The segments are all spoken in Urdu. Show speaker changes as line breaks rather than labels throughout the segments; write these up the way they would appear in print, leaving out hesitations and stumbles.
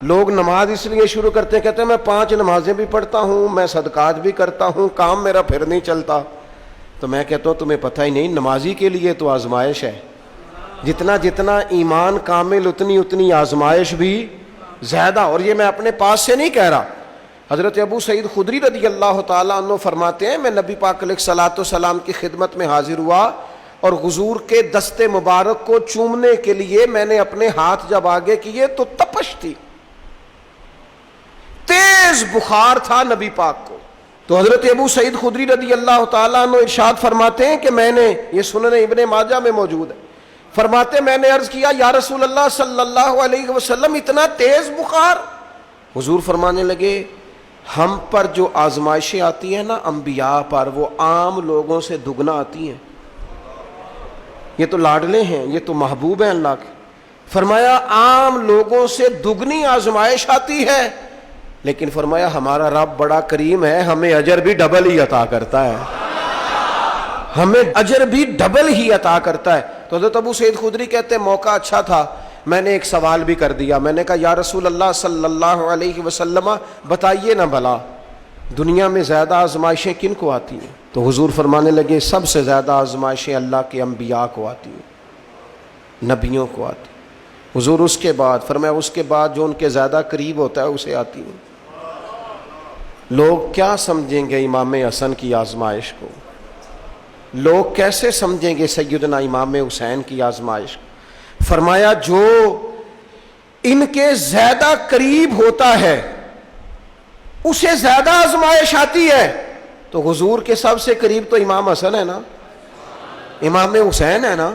لوگ نماز اس لیے شروع کرتے ہیں، کہتے ہیں میں 5 نمازیں بھی پڑھتا ہوں، میں صدقات بھی کرتا ہوں، کام میرا پھر نہیں چلتا۔ تو میں کہتا ہوں تمہیں پتہ ہی نہیں، نمازی کے لیے تو آزمائش ہے، جتنا جتنا ایمان کامل اتنی اتنی آزمائش بھی زیادہ۔ اور یہ میں اپنے پاس سے نہیں کہہ رہا، حضرت ابو سعید خدری رضی اللہ تعالیٰ عنہ فرماتے ہیں میں نبی پاک علیہ الصلوۃ والسلام کی خدمت میں حاضر ہوا اور حضور کے دست مبارک کو چومنے کے لیے میں نے اپنے ہاتھ جب آگے کیے تو تپش تھی، تیز بخار تھا نبی پاک کو۔ تو حضرت ابو سعید خدری رضی اللہ تعالیٰ عنہ ارشاد فرماتے ہیں کہ میں نے، یہ سنن ابن ماجہ میں موجود ہے، فرماتے میں نے عرض کیا یا رسول اللہ صلی اللہ علیہ وسلم اتنا تیز بخار؟ حضور فرمانے لگے ہم پر جو آزمائشیں آتی ہیں نا انبیاء پر، وہ عام لوگوں سے دگنا آتی ہیں۔ یہ تو لاڈلے ہیں، یہ تو محبوب ہیں اللہ کے۔ فرمایا عام لوگوں سے دگنی آزمائش آتی ہے، لیکن فرمایا ہمارا رب بڑا کریم ہے، ہمیں اجر بھی ڈبل ہی عطا کرتا ہے، ہمیں اجر بھی ڈبل ہی عطا کرتا ہے۔ تو حضرت ابو سعید خدری کہتے ہیں موقع اچھا تھا، میں نے ایک سوال بھی کر دیا، میں نے کہا یا رسول اللہ صلی اللہ علیہ وسلم بتائیے نا بھلا دنیا میں زیادہ آزمائشیں کن کو آتی ہیں؟ تو حضور فرمانے لگے سب سے زیادہ آزمائشیں اللہ کے انبیاء کو آتی ہیں، نبیوں کو آتی ہیں۔ حضور اس کے بعد فرمایا اس کے بعد جو ان کے زیادہ قریب ہوتا ہے اسے آتی ہیں۔ لوگ کیا سمجھیں گے امام حسن کی آزمائش کو؟ لوگ کیسے سمجھیں گے سیدنا امام حسین کی آزمائش کو؟ فرمایا جو ان کے زیادہ قریب ہوتا ہے اسے زیادہ آزمائش آتی ہے۔ تو حضور کے سب سے قریب تو امام حسن ہے نا، امام حسین ہے نا،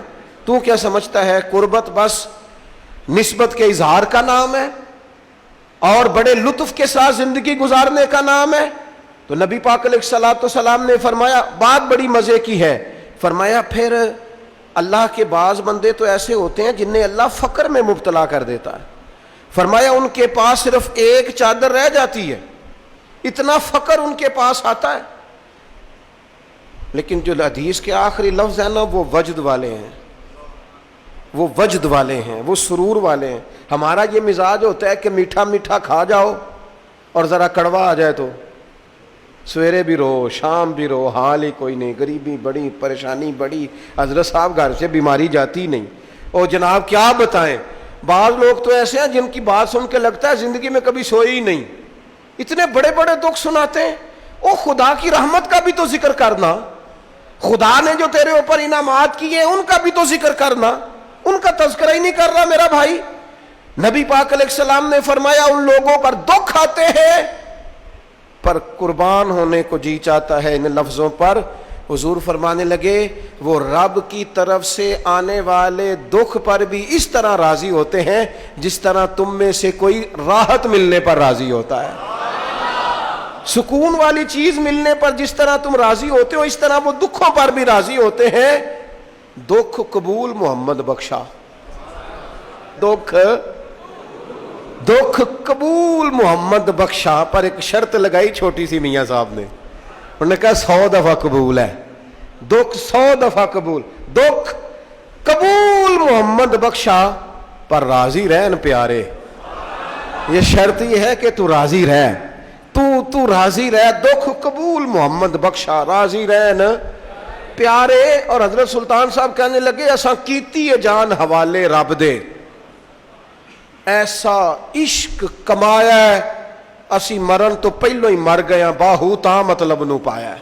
تو کیا سمجھتا ہے قربت بس نسبت کے اظہار کا نام ہے اور بڑے لطف کے ساتھ زندگی گزارنے کا نام ہے؟ تو نبی پاک علیہ الصلوۃ والسلام نے فرمایا بات بڑی مزے کی ہے، فرمایا پھر اللہ کے بعض بندے تو ایسے ہوتے ہیں جنہیں اللہ فقر میں مبتلا کر دیتا ہے۔ فرمایا ان کے پاس صرف ایک چادر رہ جاتی ہے، اتنا فقر ان کے پاس آتا ہے، لیکن جو حدیث کے آخری لفظ ہے نا وہ وجد والے ہیں، وہ وجد والے ہیں، وہ سرور والے ہیں۔ ہمارا یہ مزاج ہوتا ہے کہ میٹھا میٹھا کھا جاؤ اور ذرا کڑوا آ جائے تو سویرے بھی رو شام بھی رو، حال ہی کوئی نہیں، غریبی بڑی، پریشانی بڑی، حضرت صاحب گھر سے بیماری جاتی نہیں، اور جناب کیا بتائیں بعض لوگ تو ایسے ہیں جن کی بات سن کے لگتا ہے زندگی میں کبھی سوئی ہی نہیں، اتنے بڑے بڑے دکھ سناتے ہیں۔ او خدا کی رحمت کا بھی تو ذکر کرنا، خدا نے جو تیرے اوپر انعامات کیے ان کا بھی تو ذکر کرنا، ان کا تذکرہ ہی نہیں کر رہا میرا بھائی۔ نبی پاک علیہ السلام نے فرمایا ان لوگوں پر دکھ آتے ہیں پر قربان ہونے کو جی چاہتا ہے ان لفظوں پر۔ حضور فرمانے لگے وہ رب کی طرف سے آنے والے دکھ پر بھی اس طرح راضی ہوتے ہیں جس طرح تم میں سے کوئی راحت ملنے پر راضی ہوتا ہے، سکون والی چیز ملنے پر جس طرح تم راضی ہوتے ہو اس طرح وہ دکھوں پر بھی راضی ہوتے ہیں۔ دکھ قبول محمد بخشا، دکھ قبول محمد بخشا، پر ایک شرط لگائی چھوٹی سی میاں صاحب نے، انہوں نے کہا 100 دفعہ قبول ہے، دکھ 100 دفعہ قبول، دکھ قبول محمد بخشا پر راضی رہن پیارے۔ یہ شرط یہ ہے کہ تو راضی رہ، تو راضی رہ، دکھ قبول محمد بخشا، راضی رہن پیارے۔ اور حضرت سلطان صاحب کہنے لگے اساں کیتی ہے جان حوالے رب دے، ایسا عشق کمایا ہے اسی مرن تو پہلو ہی مر گیا، باہو تا مطلب نو پایا ہے۔